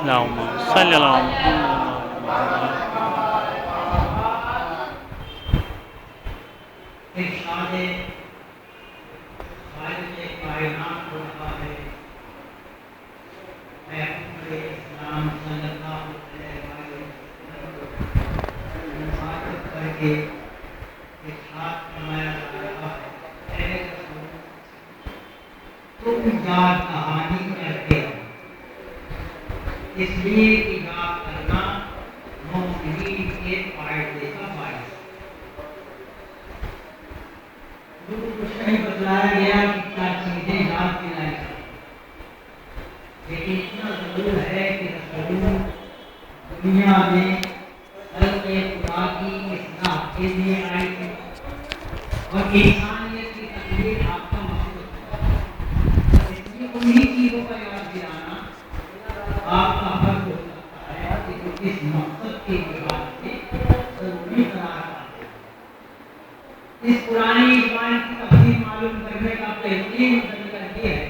اللهم صل على محمد. ارشاد خالق کائنات ہو رہا ہے، پیغمبر اسلام صلی اللہ علیہ وسلم مخاطب کر کے ارشاد فرمایا جا رہا ہے، اے رسول تم یاد کہانی کرتے ہو، اس لیے کہ یاد کرنا مومنین کے فائدے کا باعث۔ کچھ نہیں بتلایا گیا کہ کیا چیزیں یاد دلائی جائیں، لیکن اتنا ضرور ہے کہ رسول دنیا میں خلق خدا کی اصلاح کے لیے آئے تھے اور انسانیت کی تکلیف آپ کا مقصود ہے، اس لیے انہیں چیزوں کا یاد دلانا آپ کا حق ہو سکتا ہے کہ جو اس مقصد کے لحاظ سے ضروری قرار پاتے ہیں۔ اس پرانی ایمان کی تفصیل معلوم کرنے کا بہترین طریقہ یہ ہے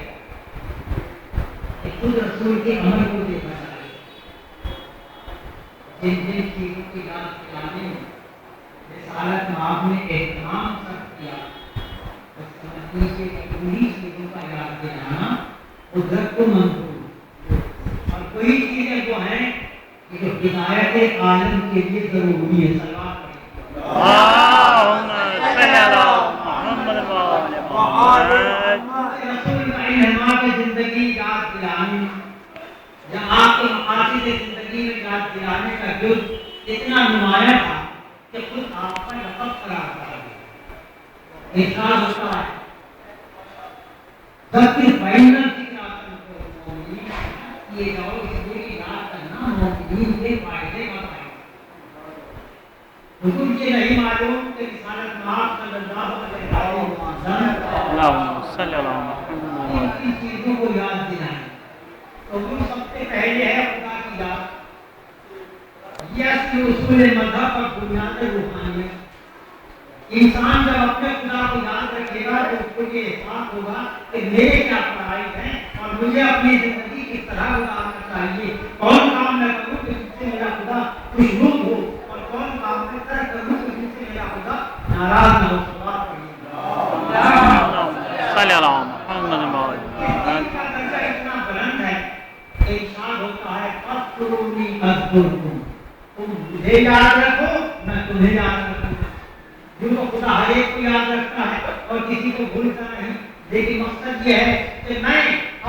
کہ خود رسول کے عمل کو دیکھا جائے، جن جن چیزوں کی یاد دلانے میں رسالت مآب نے اہتمام صرف کیا، اس سمجھنے سے انہیں چیزوں کا یاد دلانا قدرت کو منظور، اور کوئی چیزیں جو ہیں کہ جو ہدایت عالم کے لیے ضروری ہے۔ صلوات پڑھیں۔ اللهم صل على محمد وعلى محمد. رسول کا انعامات زندگی یاد دلانے یا آپ کے مقاصد زندگی میں یاد دلانے کا جز اتنا نمایاں تھا کہ خود آپ کا لقب قرار پا گیا۔ ارشاد ہوتا ہے ذکر فإن الذکر تنفع المؤمنین، یہ جاؤ اس لیے کہ یاد کرنا مومنین کے فائدے کا باعث۔ حضور یہ نہیں معلوم کہ رسالت مآب صلی اللہ علیہ وسلم اللهم صل على محمد. ان چیزوں کو یاد دلائیں۔ تو وہ سب سے پہلے ہے خدا کی یاد، یہ اصلی اصول مذہب اور بنیاد روحانیت۔ انسان جب اپنے خدا کو یاد رکھے گا تو اس کو یہ احساس ہوگا کہ میرے کیا فرائض ہیں اور مجھے اپنی زندگی کس طرح گزارنا چاہیے، کون کام میں کروں کہ جس سے میرا خدا خوشنود ہو اور کون کام میں ترک کروں کہ جس سے میرا خدا ناراض نہ ہو۔ صلوات پڑھیے۔ اللهم صل على محمد وعلى محمد. کا درجہ اتنا بلند ہے کہ ارشاد ہوتا ہے فاذکرونی اذکرکم، تم مجھے یاد رکھو میں تمہیں یاد رکھوں گا۔ جو خدا ہر ایک کو یاد رکھتا ہے اور کسی کو بھولتا نہیں، لیکن مقصد یہ ہے کہ میں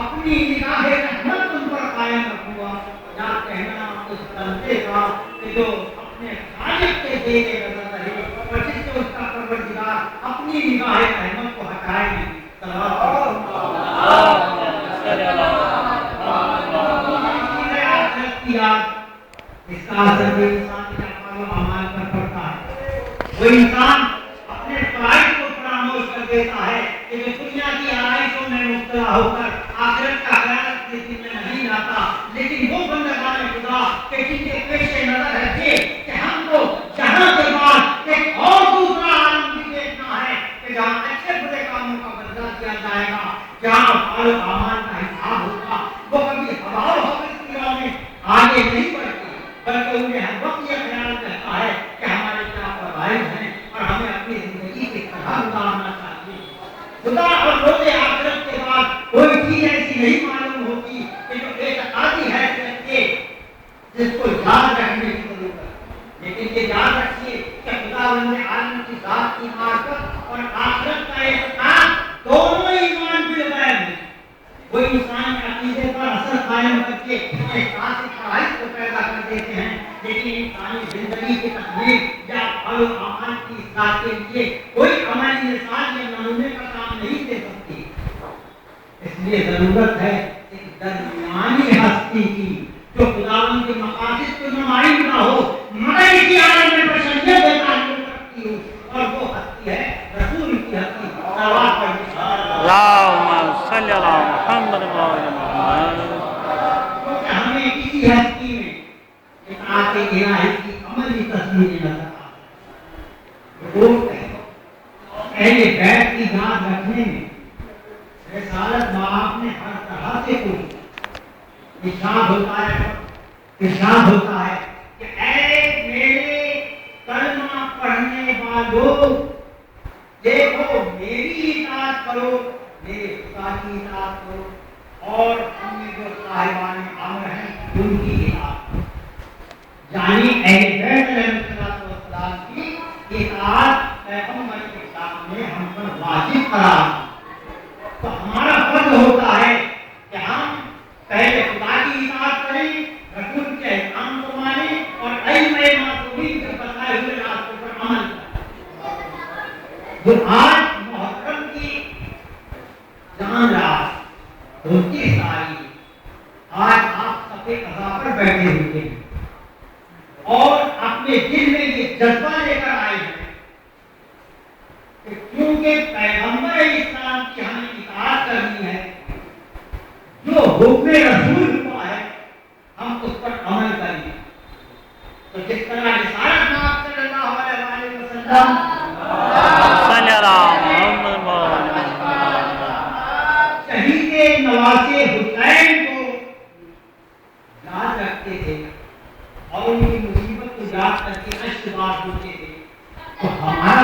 اپنی نگاہ رحمت تم پر قائم رکھوں گا۔ یاد کہنا اس بندے کا کہ جو اپنے خالق کے دیے نظر رہے اور جس سے اس کا پروردگار اپنی نگاہ رحمت کو ہٹائے نہیں۔ اس کا اثر بھی انسان کے اعمال و اعمال پر پڑتا ہے۔ وہ انسان اپنے فرائض کو فراموش کر دیتا ہے کہ جو دنیا کی آرائشوں میں مبتلا ہو کر آخرت کا خیال اپنے دل میں نہیں لاتا، لیکن وہ بندگان خدا کہ جن کے پیش نظر ہے کہ ہم کو جہاں کے بعد ایک اور دوسرا عالم بھی دیکھنا ہے کہ جہاں اچھے برے کاموں کا بدلہ کیا جائے گا، جہاں افعال و اعمال کا حساب ہوگا۔ وہ کبھی ہوا و ہوس کی راہ میں آگے نہیں بڑھتی، بلکہ انہیں ہر وقت یہ خیال رہتا ہے کہ ہمارے کیا فرائض ہیں اور ہمیں اپنی زندگی کی طرح گزارنا چاہیے۔ خدا اور روز آخرت کے بعد کوئی چیز ایسی نہیں معلوم ہوتی کہ جو اعتقادی حیثیت کے جس کو یاد رکھنے کی ضرورت ہے، لیکن یہ یاد رکھیے کہ خداوند عالم کی ذات کی معرفت اور آخرت کا اعتقاد دونوں ایمان بالغیب ہیں۔ وہ انسان کے عقیدے پر اثر قائم کر کے احساس خواہش کو پیدا کر دیتے ہیں، لیکن انسانی زندگی کی تکمیل یا افعال و اعمال کی اصلاح کے لیے کوئی عملی مثال یا نمونے کا کام نہیں دے سکتی۔ اس لیے ضرورت ہے ایک درمیانی ہستی کی جو خداوند کے مقاصد کو نمائندہ ہو، مگر اسی عالم میں بشر نہیں نظر آتا. اہل بیت کی یاد رکھنے میں رسالت مآب نے ہر طرح سے کوئی ارشاد ہوتا ہے کہ اے میرے کلمہ پڑھنے والوں، دیکھو میری اطاعت کرو، میرے خدا کی اطاعت کرو، اور ہم میں جو صاحبان امر ہیں ان کی اطاعت کرو. یعنی اہل بیت علیہ السلام کی اطاعت پیغمبر کے سامنے ہم پر واجب قرار. تو ہمارا فرض ہوتا ہے کہ ہم پہلے خدا کی اطاعت کریں، رسول کے احکام کو مانیں اور ائمہ معصومین کے بتائے ہوئے راستوں پر عمل کریں. جو آج محرم کی جان رات ہوتی ساری آج آپ صفحے قضا پر بیٹھے ہوئے ہیں اور اپنے دل میں یہ جذبہ لے کر آئے ہیں کہ کیونکہ پیغمبر اسلام کی ہمیں اطاعت کرنی ہے، جو حکم رسول ہوا ہے ہم اس پر عمل کریں. تو جس طرح رسالت مآب صلی اللہ علیہ وسلم صلی اللہ محمد شہید نواسے حسین کو یاد رکھتے تھے اور ان کی مصیبت کو یاد کر کے اشتباہ ہوتے تھے، تو ہمارا